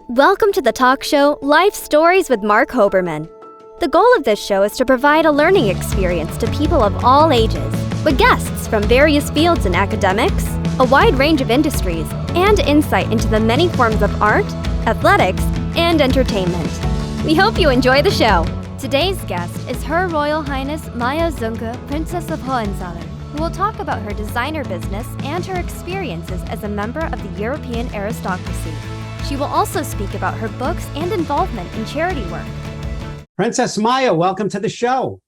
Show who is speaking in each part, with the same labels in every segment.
Speaker 1: Welcome to the talk show Life Stories with Marc Hoberman. The goal of this show is to provide a learning experience to people of all ages, with guests from various fields in academics, a wide range of industries, and insight into the many forms of art, athletics, and entertainment. We hope you enjoy the show. Today's guest is Her Royal Highness Maja Zunke, Princess of Hohenzollern, who will talk about her designer business and her experiences as a member of the European aristocracy. She will also speak about her books and involvement in charity work.
Speaker 2: Princess Maja, welcome to the show.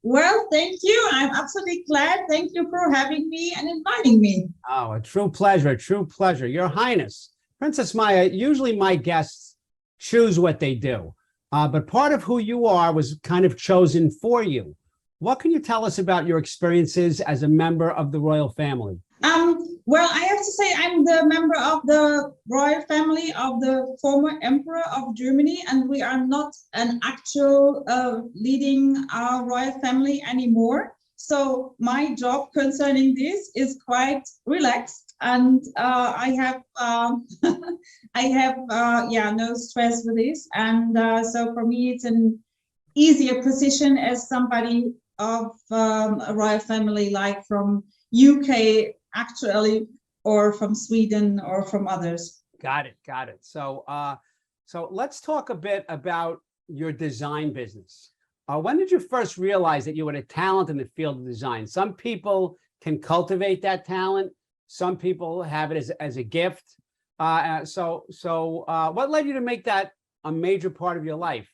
Speaker 3: Well, thank you. I'm absolutely glad. Thank you for having me and inviting me.
Speaker 2: Oh, a true pleasure, Your Highness. Princess Maja, usually my guests choose what they do, but part of who you are was kind of chosen for you. What can you tell us about your experiences as a member of the royal family?
Speaker 3: Well, I have to say I'm the member of the royal family of the former emperor of Germany, and we are not an actual leading our royal family anymore. So my job concerning this is quite relaxed, and I have no stress with this, and so for me it's an easier position as somebody of a royal family, like from UK actually, or from Sweden or from others.
Speaker 2: Got it. So let's talk a bit about your design business. When did you first realize that you had a talent in the field of design? Some people can cultivate that talent. Some people have it as a gift. What led you to make that a major part of your life?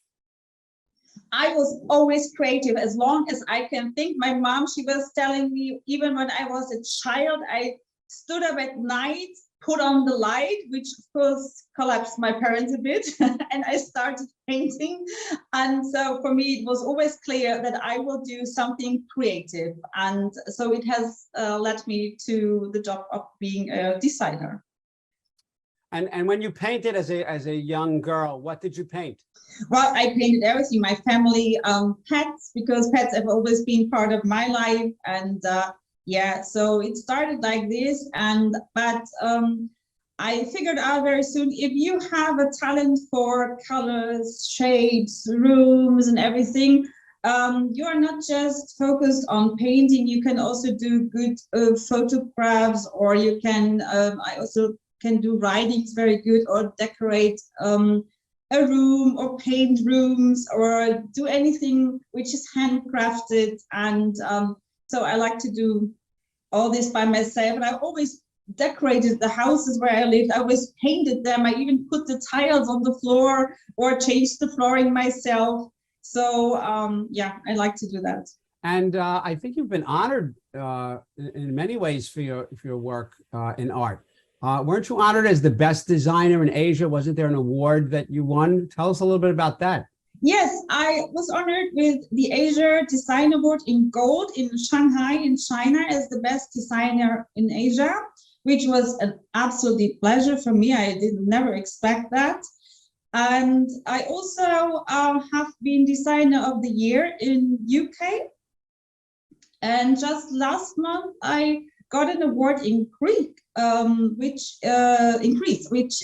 Speaker 3: I was always creative as long as I can think. My mom, she was telling me, even when I was a child, I stood up at night, put on the light, which of course collapsed my parents a bit, and I started painting. And so for me, it was always clear that I will do something creative. And so it has led me to the job of being a designer.
Speaker 2: And when you painted as a young girl, what did you paint?
Speaker 3: Well, I painted everything. My family, pets, because pets have always been part of my life. And so it started like this. But I figured out very soon, if you have a talent for colors, shapes, rooms, and everything, you are not just focused on painting. You can also do good photographs, or you can, I also can do writings very good, or decorate a room, or paint rooms, or do anything which is handcrafted. And so I like to do all this by myself. And I always decorated the houses where I lived. I always painted them. I even put the tiles on the floor or changed the flooring myself. So I like to do that.
Speaker 2: And I think you've been honored in many ways for your work in art. Weren't you honored as the best designer in Asia? Wasn't there an award that you won? Tell us a little bit about that.
Speaker 3: Yes, I was honored with the Asia Design Award in Gold in Shanghai in China as the best designer in Asia, which was an absolute pleasure for me. I did never expect that. And I also have been designer of the year in UK. And just last month, I got an award in Greece, which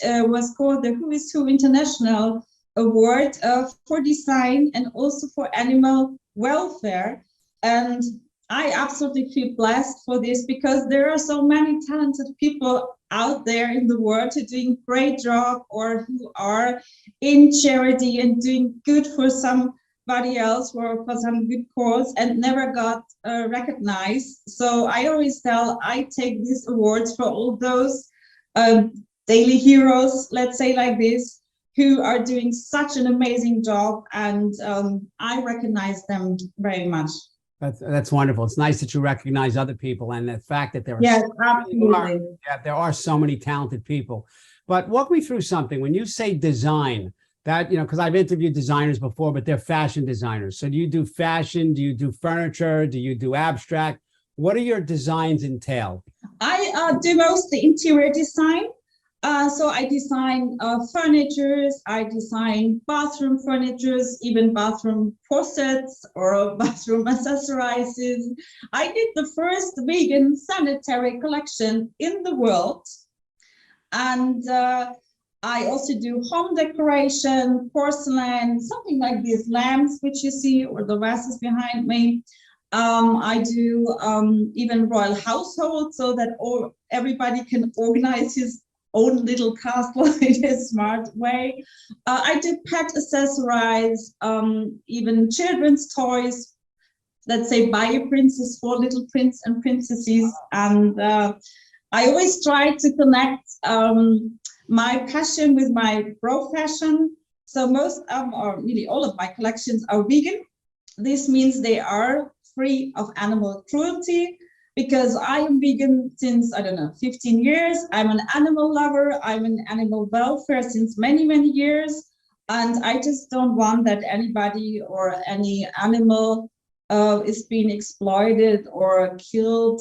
Speaker 3: was called the Who is Who International Award for design and also for animal welfare. And I absolutely feel blessed for this, because there are so many talented people out there in the world who are doing a great job, or who are in charity and doing good for somebody else, or for some good cause, and never got recognized. So I always tell, I take these awards for all those daily heroes, let's say like this, who are doing such an amazing job, and I recognize them very much.
Speaker 2: That's wonderful. It's nice that you recognize other people, and the fact that there are so many talented people. But walk me through something. When you say design, that, because I've interviewed designers before, but they're fashion designers. So do you do fashion? Do you do furniture? Do you do abstract? What do your designs entail?
Speaker 3: I do mostly interior design. So I design furnitures, I design bathroom furnitures, even bathroom faucets or bathroom accessories. I did the first vegan sanitary collection in the world. And I also do home decoration, porcelain, something like these lamps, which you see, or the vases behind me. I do even royal household, so that everybody can organize his own little castle in a smart way. I do pet accessorize, even children's toys, let's say bio princess for little prince and princesses. And I always try to connect my passion with my profession. So most or nearly all of my collections are vegan. This means they are free of animal cruelty, because I am vegan since, I don't know, 15 years. I'm an animal lover. I'm in animal welfare since many, many years. And I just don't want that anybody or any animal is being exploited or killed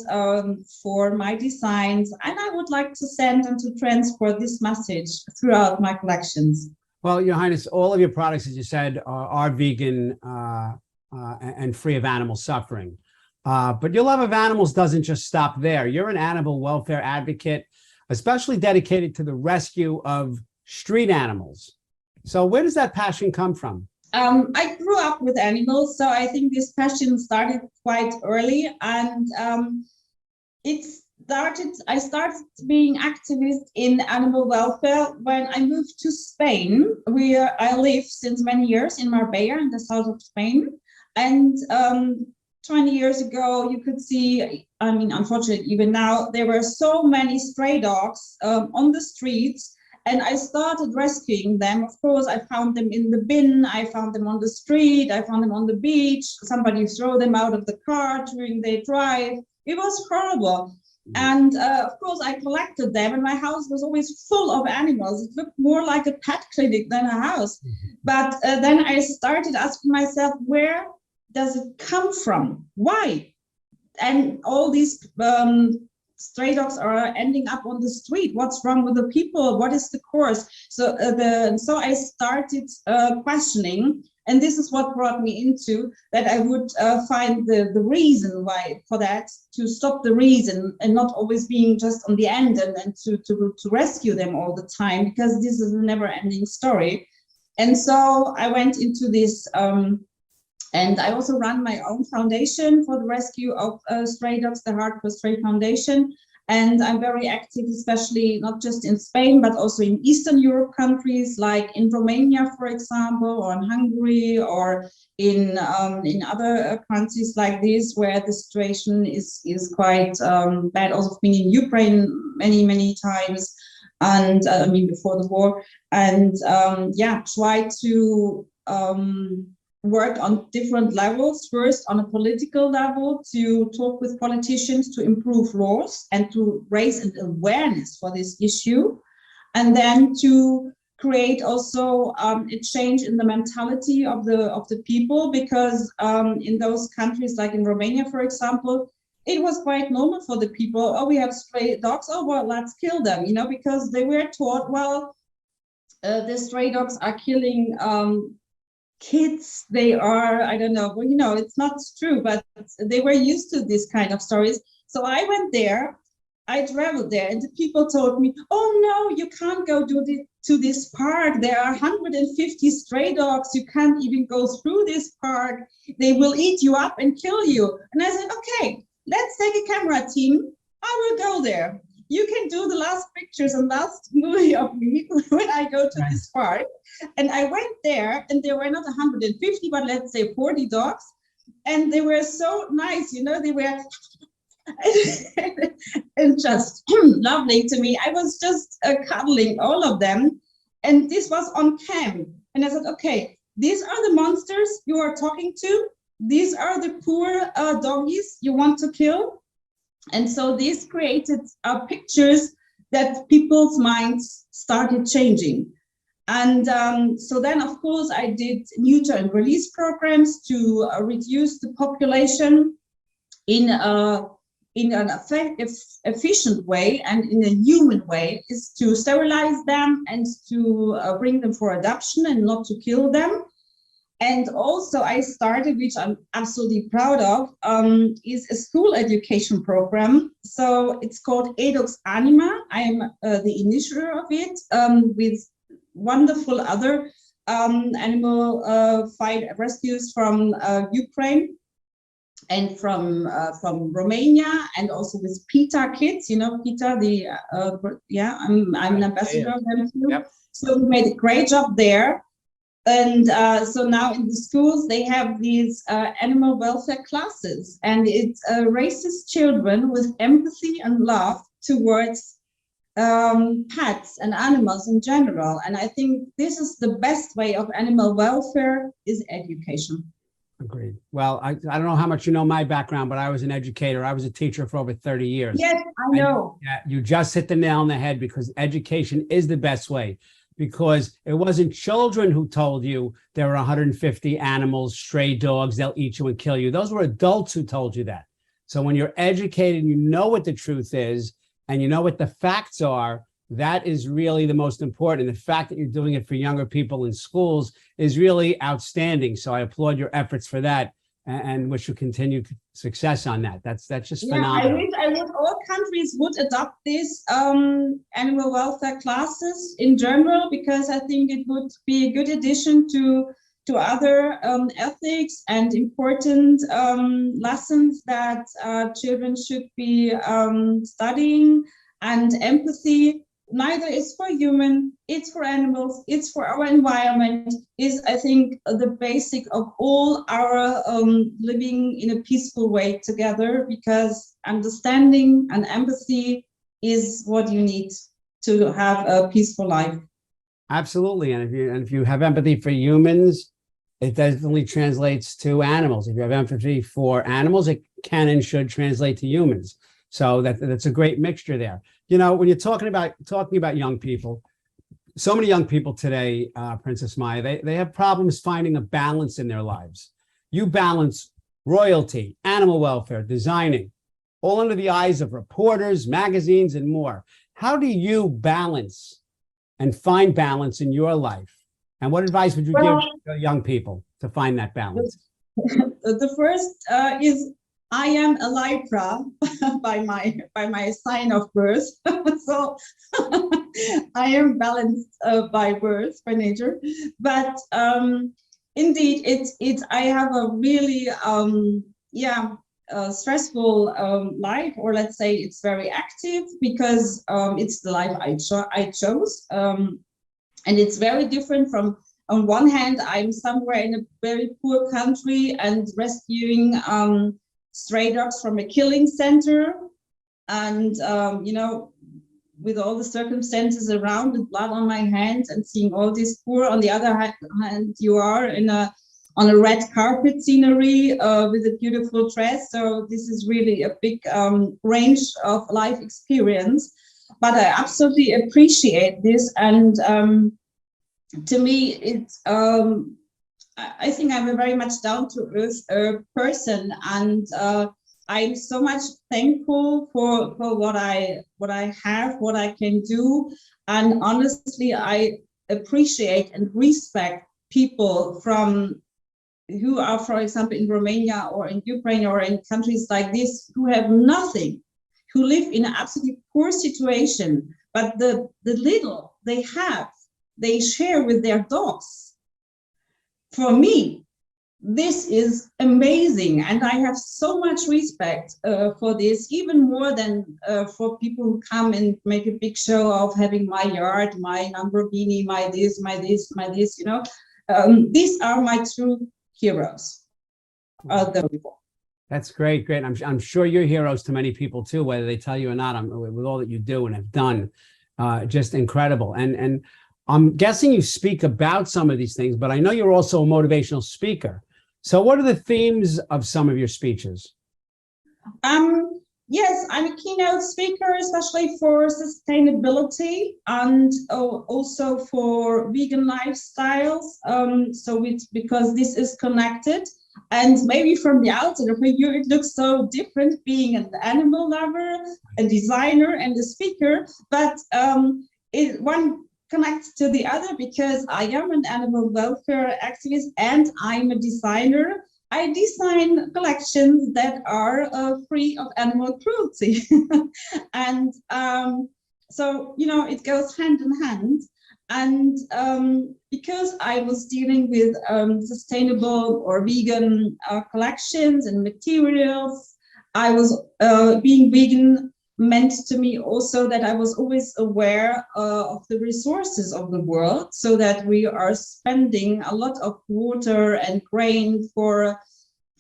Speaker 3: for my designs. And I would like to send and to transport this message throughout my collections.
Speaker 2: Well, Your Highness, all of your products, as you said, are vegan and free of animal suffering. But your love of animals doesn't just stop there. You're an animal welfare advocate, especially dedicated to the rescue of street animals. So where does that passion come from?
Speaker 3: I grew up with animals, so I think this passion started quite early. And I started being activist in animal welfare when I moved to Spain, where I live since many years in Marbella in the south of Spain. And 20 years ago, you could see, I mean, unfortunately, even now, there were so many stray dogs on the streets. And I started rescuing them. Of course, I found them in the bin. I found them on the street. I found them on the beach. Somebody threw them out of the car during their drive. It was horrible. And of course, I collected them, and my house was always full of animals. It looked more like a pet clinic than a house. But then I started asking myself, where does it come from? Why? And all these stray dogs are ending up on the street. What's wrong with the people? What is the cause? So I started questioning, and this is what brought me into that I would find the reason why for that, to stop the reason and not always being just on the end and to rescue them all the time, because this is a never-ending story. And so I went into this. And I also run my own foundation for the rescue of stray dogs, the Heart for Stray Foundation. And I'm very active, especially not just in Spain, but also in Eastern Europe countries, like in Romania, for example, or in Hungary, or in other countries like this, where the situation is quite bad. Also been in Ukraine many times, and I mean before the war. And try to work on different levels. First, on a political level, to talk with politicians to improve laws and to raise an awareness for this issue, and then to create also a change in the mentality of the people, because in those countries, like in Romania, for example, it was quite normal for the people. Oh, we have stray dogs. Oh, well, let's kill them. Because they were taught, well, the stray dogs are killing kids. They are, I don't know, well, it's not true, but they were used to this kind of stories. So I went there, I traveled there, and the people told me, oh no, you can't go to this park. There are 150 stray dogs. You can't even go through this park. They will eat you up and kill you. And I said, okay, let's take a camera team. I will go there. You can do the last pictures and last movie of me when I go to this park. And I went there, and there were not 150, but let's say 40 dogs. And they were so nice, they were and just lovely to me. I was just cuddling all of them. And this was on cam. And I said, okay, these are the monsters you are talking to. These are the poor doggies you want to kill. And so this created pictures that people's minds started changing. And so then, of course, I did neuter and release programs to reduce the population in an efficient way and in a human way, is to sterilize them and to bring them for adoption and not to kill them. And also I started, which I'm absolutely proud of, is a school education program. So it's called Edox Anima. I am the initiator of it, with wonderful other animal fight rescues from Ukraine and from Romania, and also with PETA kids. You know, PETA, I'm an ambassador of them too. Yep. So we made a great job there. And so now in the schools, they have these animal welfare classes, and it raises children with empathy and love towards pets and animals in general. And I think this is the best way of animal welfare, is education.
Speaker 2: Agreed. Well, I don't know how much you know my background, but I was an educator. I was a teacher for over 30 years.
Speaker 3: Yes, I know.
Speaker 2: You just hit the nail on the head, because education is the best way. Because it wasn't children who told you there are 150 animals, stray dogs, they'll eat you and kill you. Those were adults who told you that. So when you're educated, you know what the truth is, and you know what the facts are, that is really the most important. And the fact that you're doing it for younger people in schools is really outstanding. So I applaud your efforts for that, and wish you continued success on that. That's just phenomenal.
Speaker 3: I wish all countries would adopt these animal welfare classes in general, because I think it would be a good addition to other ethics and important lessons that children should be studying. And empathy, neither is for human, it's for animals, it's for our environment, is, I think, the basic of all our living in a peaceful way together, because understanding and empathy is what you need to have a peaceful life.
Speaker 2: Absolutely. And if you have empathy for humans, it definitely translates to animals. If you have empathy for animals, it can and should translate to humans. So that's a great mixture there. You know, when you're talking about young people, so many young people today, Princess Maja, they have problems finding a balance in their lives. You balance royalty, animal welfare, designing, all under the eyes of reporters, magazines, and more. How do you balance and find balance in your life? And what advice would you give young people to find that balance?
Speaker 3: The first is, I am a Libra by my sign of birth, so I am balanced by birth, by nature. But indeed, it's I have a really stressful life, or let's say it's very active, because it's the life I chose, and it's very different from. On one hand, I'm somewhere in a very poor country and rescuing stray dogs from a killing center, and you know, with all the circumstances around, with blood on my hands and seeing all this poor. On the other hand, you are on a red carpet scenery with a beautiful dress. So this is really a big range of life experience. But I absolutely appreciate this, and to me, it's I think I'm a very much down-to-earth person, and I'm so much thankful for what I have, what I can do, and honestly, I appreciate and respect people who are, for example, in Romania or in Ukraine or in countries like this, who have nothing, who live in an absolutely poor situation, but the little they have, they share with their dogs. For me, this is amazing, and I have so much respect for this, even more than for people who come and make a big show of having my yard, my Lamborghini, my this, you know. These are my true heroes.
Speaker 2: That's great. I'm sure you're heroes to many people too, whether they tell you or not. With all that you do and have done, just incredible. And I'm guessing you speak about some of these things, but I know you're also a motivational speaker. So what are the themes of some of your speeches?
Speaker 3: Yes, I'm a keynote speaker, especially for sustainability and also for vegan lifestyles. Because this is connected, and maybe from the outside of you, it looks so different being an animal lover, a designer, and a speaker. But one connects to the other because I am an animal welfare activist and I'm a designer. I design collections that are free of animal cruelty. And so, you know, it goes hand in hand. And because I was dealing with sustainable or vegan collections and materials, I was being vegan meant to me also that I was always aware of the resources of the world, so that we are spending a lot of water and grain for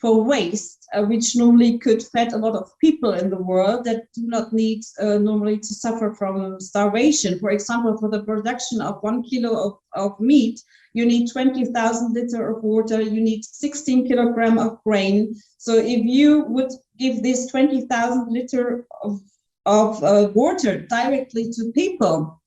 Speaker 3: waste, which normally could feed a lot of people in the world that do not need normally to suffer from starvation. For example, for the production of 1 kilo of meat, you need 20,000 liters of water, you need 16 kilograms of grain. So if you would give this 20,000 liters of water directly to people,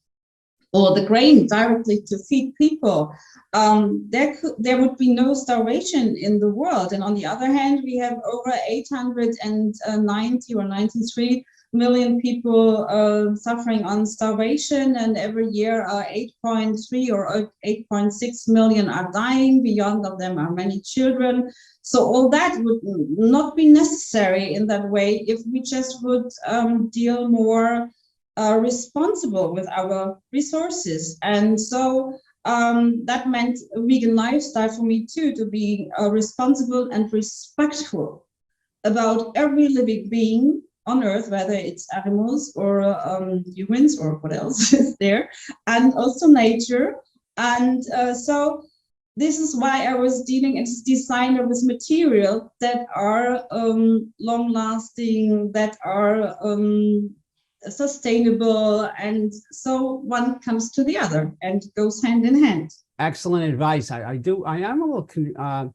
Speaker 3: or the grain directly to feed people, there would be no starvation in the world. And on the other hand, we have over 890 or 93 million people suffering on starvation, and every year 8.3 or 8.6 million are dying. Beyond of them are many children. So all that would not be necessary in that way if we just would deal more responsible with our resources. And so that meant a vegan lifestyle for me too, to be responsible and respectful about every living being on earth, whether it's animals or humans or what else is there, and also nature. And so this is why I was dealing as a designer with material that are long lasting, that are sustainable, and so one comes to the other and goes hand in hand.
Speaker 2: Excellent advice. I am a little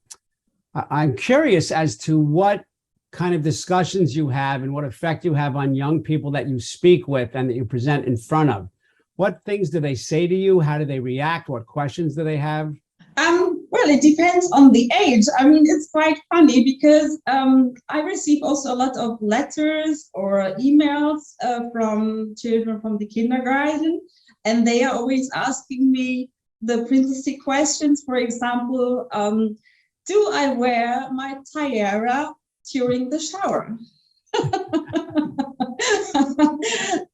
Speaker 2: I'm curious as to what kind of discussions you have and what effect you have on young people that you speak with and that you present in front of. What things do they say to you? How do they react? What questions do they have?
Speaker 3: Well, it depends on the age. I mean, it's quite funny because I receive also a lot of letters or emails from children from the kindergarten, and they are always asking me the princessy questions. For example, do I wear my tiara during the shower?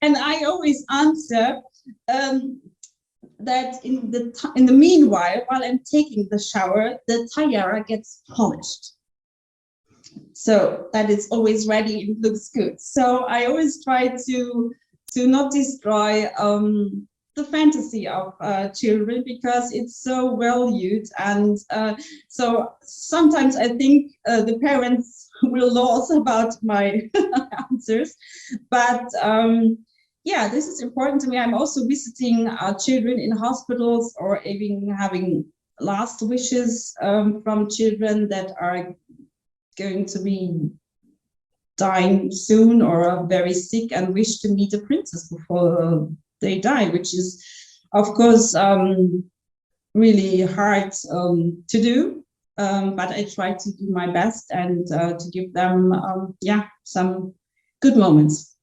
Speaker 3: And I always answer that in the meanwhile, while I'm taking the shower, the tiara gets polished, so that it's always ready and looks good. So I always try to not destroy the fantasy of children, because it's so valued. And so sometimes I think the parents will lose about my answers, but yeah, this is important to me. I'm also visiting children in hospitals, or even having last wishes from children that are going to be dying soon or are very sick and wish to meet a princess before they die, which is, of course, really hard to do. But I try to do my best and to give them, some good moments.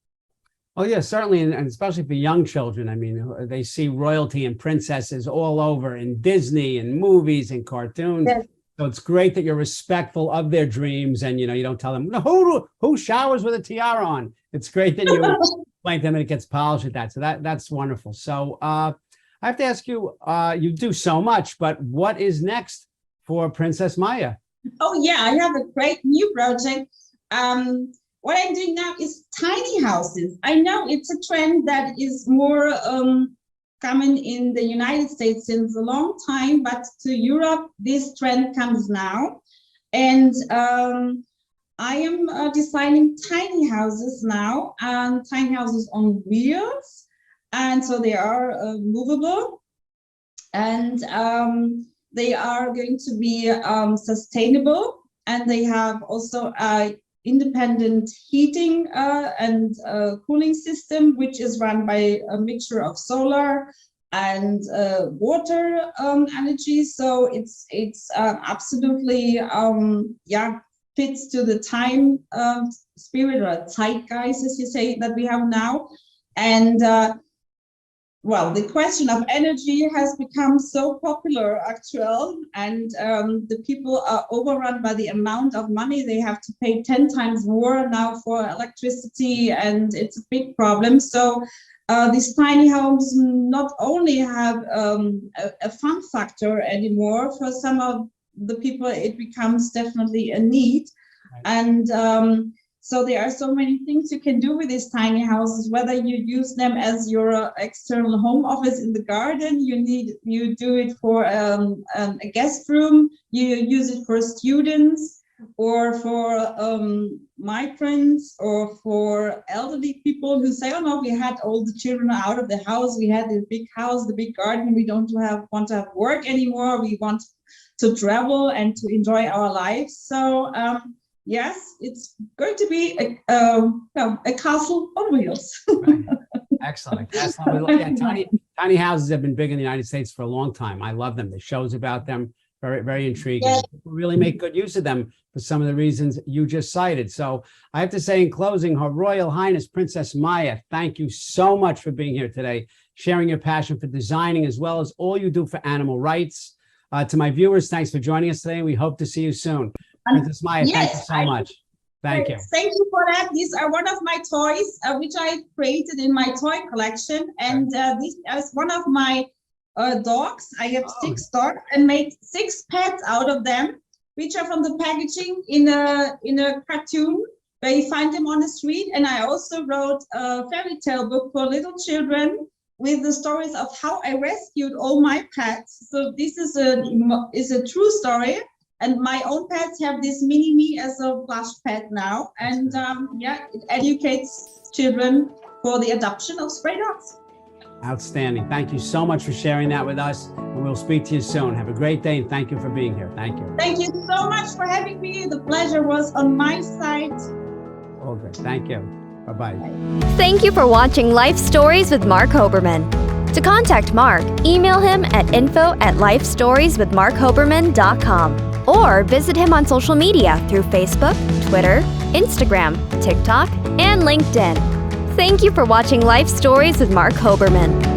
Speaker 2: Oh, yeah, certainly. And especially for young children. I mean, they see royalty and princesses all over in Disney and movies and cartoons. Yes. So it's great that you're respectful of their dreams, and, you know, you don't tell them, no, who showers with a tiara on? It's great that you explain to them and it gets polished at that. So that's wonderful. So I have to ask you, you do so much, but what is next for Princess Maja?
Speaker 3: Oh, yeah, I have a great new project. What I'm doing now is tiny houses. I know it's a trend that is more common in the United States since a long time, but to Europe, this trend comes now. And I am designing tiny houses now, and tiny houses on wheels. And so they are movable, and they are going to be sustainable, and they have also independent heating and cooling system, which is run by a mixture of solar and water energy. So it's absolutely fits to the time spirit, or zeitgeist, as you say, that we have now. And well, the question of energy has become so popular, actual, and the people are overrun by the amount of money they have to pay 10 times more now for electricity, and it's a big problem. So these tiny homes not only have a fun factor anymore, for some of the people it becomes definitely a need. Right. And so there are so many things you can do with these tiny houses, whether you use them as your external home office in the garden, you do it for a guest room, you use it for students or for migrants or for elderly people who say, oh no, we had all the children out of the house, we had the big house, the big garden, we don't want to have work anymore, we want to travel and to enjoy our lives. So yes, it's going to be a castle on wheels.
Speaker 2: Right. Excellent. Yeah, tiny houses have been big in the United States for a long time. I love them. The shows about them, very, very intriguing. Yes. People really make good use of them for some of the reasons you just cited. So I have to say in closing, Her Royal Highness Princess Maja, thank you so much for being here today, sharing your passion for designing as well as all you do for animal rights. To my viewers, thanks for joining us today. We hope to see you soon. Princess Maja, yes, thank you so much. Thank you.
Speaker 3: Thank you for that. These are one of my toys, which I created in my toy collection. And this is one of my dogs. I have 6 dogs and made 6 pets out of them, which are from the packaging in a cartoon where you find them on the street. And I also wrote a fairy tale book for little children with the stories of how I rescued all my pets. So this is a true story. And my own pets have this mini me as a plush pet now. And yeah, it educates children for the adoption of stray dogs.
Speaker 2: Outstanding. Thank you so much for sharing that with us. And we'll speak to you soon. Have a great day and thank you for being here. Thank you.
Speaker 3: Thank you so much for having me. The pleasure was on my side.
Speaker 2: All good. Thank you. Bye-bye.
Speaker 1: Thank you for watching Life Stories with Marc Hoberman. To contact Marc, email him at info@lifestorieswithmarchoberman.com or visit him on social media through Facebook, Twitter, Instagram, TikTok, and LinkedIn. Thank you for watching Life Stories with Marc Hoberman.